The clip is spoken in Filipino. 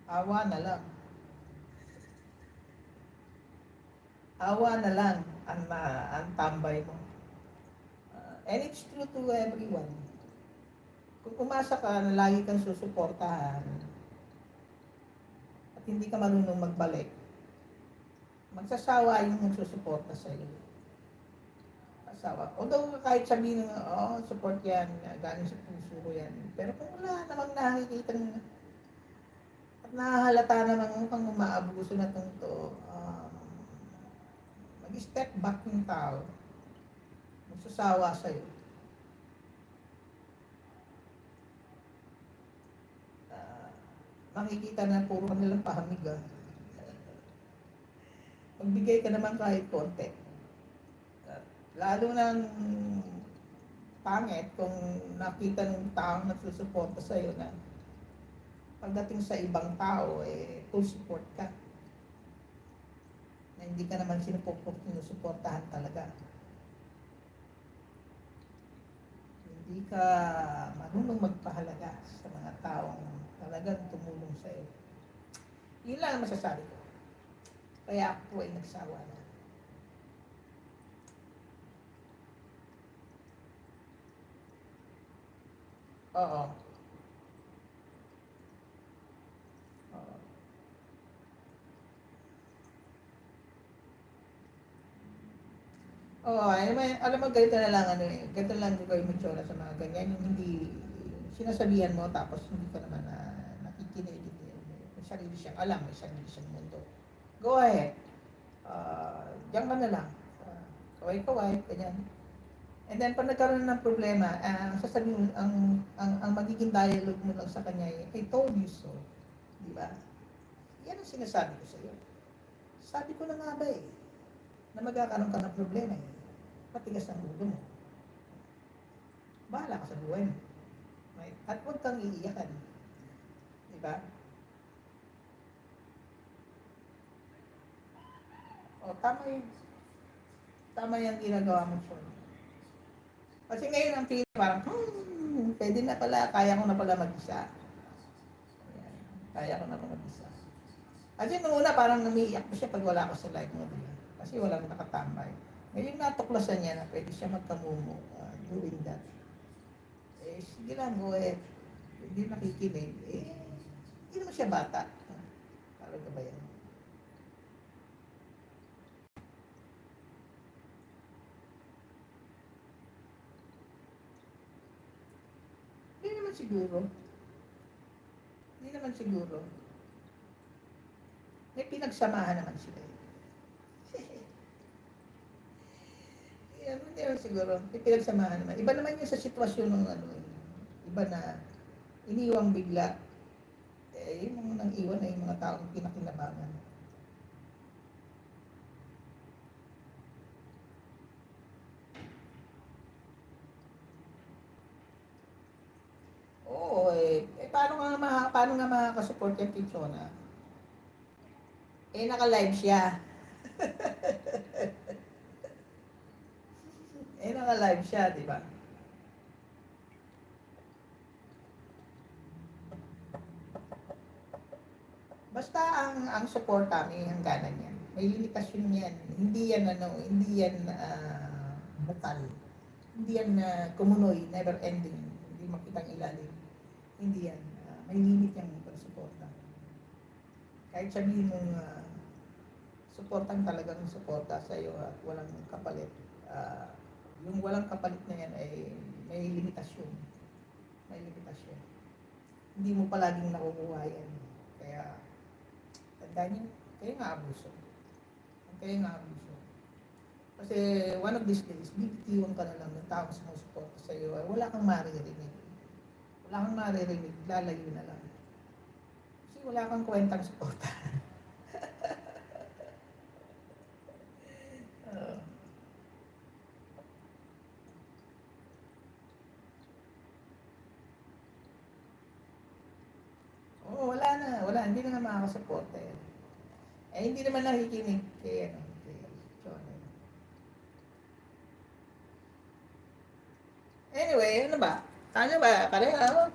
Awa na lang. Awa na lang ang tambay mo. And it's true to everyone. Kung umasa ka na lagi kang susuportahan at hindi ka marunong magbalik, magsasawa yung magsusuporta sa iyo. Asawa. Although kahit sabihin nga, oh, support yan, galing sa puso ko yan. Pero kung wala namang nakikita at nahahalata naman kung umaabuso na itong to, mag-step back yung tao, magsasawa sa'yo. Uh, Makikita na puro kanilang pahamig. Magbigay ka naman kahit konti. Lalo nang pangit kung nakita ng taong nagsusuporta sa'yo na pagdating sa ibang tao, full support ka. Na hindi ka naman sinusuportahan talaga. Hindi ka marunong magpahalaga sa mga taong talagang tumulong sa'yo. Yun lang ang masasabi ko. Kaya ako ay nagsawa na. Oo. Oo. Oo, alam mo, ganito na lang, ganito lang ko kayo magsura sa mga ganyan, yung hindi, sinasabihan mo, tapos hindi ka naman nakikinig, may sarili siyang alam, may sarili siyang mundo. Go ahead. Diyan ka na lang. Kaway-kaway, ganyan. And then, pag nagkaroon ng problema, sasabihin, ang magiging dialogue mo lang sa kanya, I told you so. Di ba? Yan ang sinasabi ko sa iyo. Sabi ko na nga ba na magkakaroon ka ng problema patigas ang ulo mo. Bahala ka sa buhay mo. Right? At huwag kang iiyakan. Di ba? O, tama yung ginagawa mo, Sean. Kasi ngayon ang feeling parang, pwede na pala, kaya ko na pala mag-isa. Ayan, kaya ko na pala mag-isa. Kasi nung una parang namiiyak ko siya pag wala ko sa live mo. Diba? Kasi walang nakatambay. Ngayon natuklasan niya na pwede siya magkamumo doing that. Sige lang, go ahead. Hindi nakikinig. Hindi naman siya bata. Talaga ba yan? Hindi naman siguro. Hindi naman siguro. May pinagsamahan naman sila. Hindi naman siguro. May pinagsamahan naman. Iba naman yung sa sitwasyon ng iba na iniwang bigla. Yung mga nang iwan ay yung mga taong pinakinabangan. Oo, paano nga makakasupport yung Tichona? Naka-live siya. Naka-live siya, di ba? Basta ang suporta, may hangganan yan. May limitasyon yan. Hindi yan batal. Hindi yan kumunoy, never ending. Hindi makitang ilalim. Hindi yan. May limit yung pagsuporta. Kahit sabihin mong suportang talagang suporta sa iyo at walang kapalit. Yung walang kapalit na yan ay may limitasyon. May limitasyon. Hindi mo palaging nakukuha yan. Kaya, tandaan nyo, kayo nga abuso. Kayo nga abuso. Kasi one of these days, bibitiwan ka na lang ng taong sumusuporta sa iyo. Wala kang maririnig. Wala kang maririnig. Lalayo na lang. Kasi wala kang kwentang suporta. Wala na. Wala. Hindi na nga makakasuporta yan. Hindi naman nakikinig kay Johnny. Anyway, ano ba? Pareho.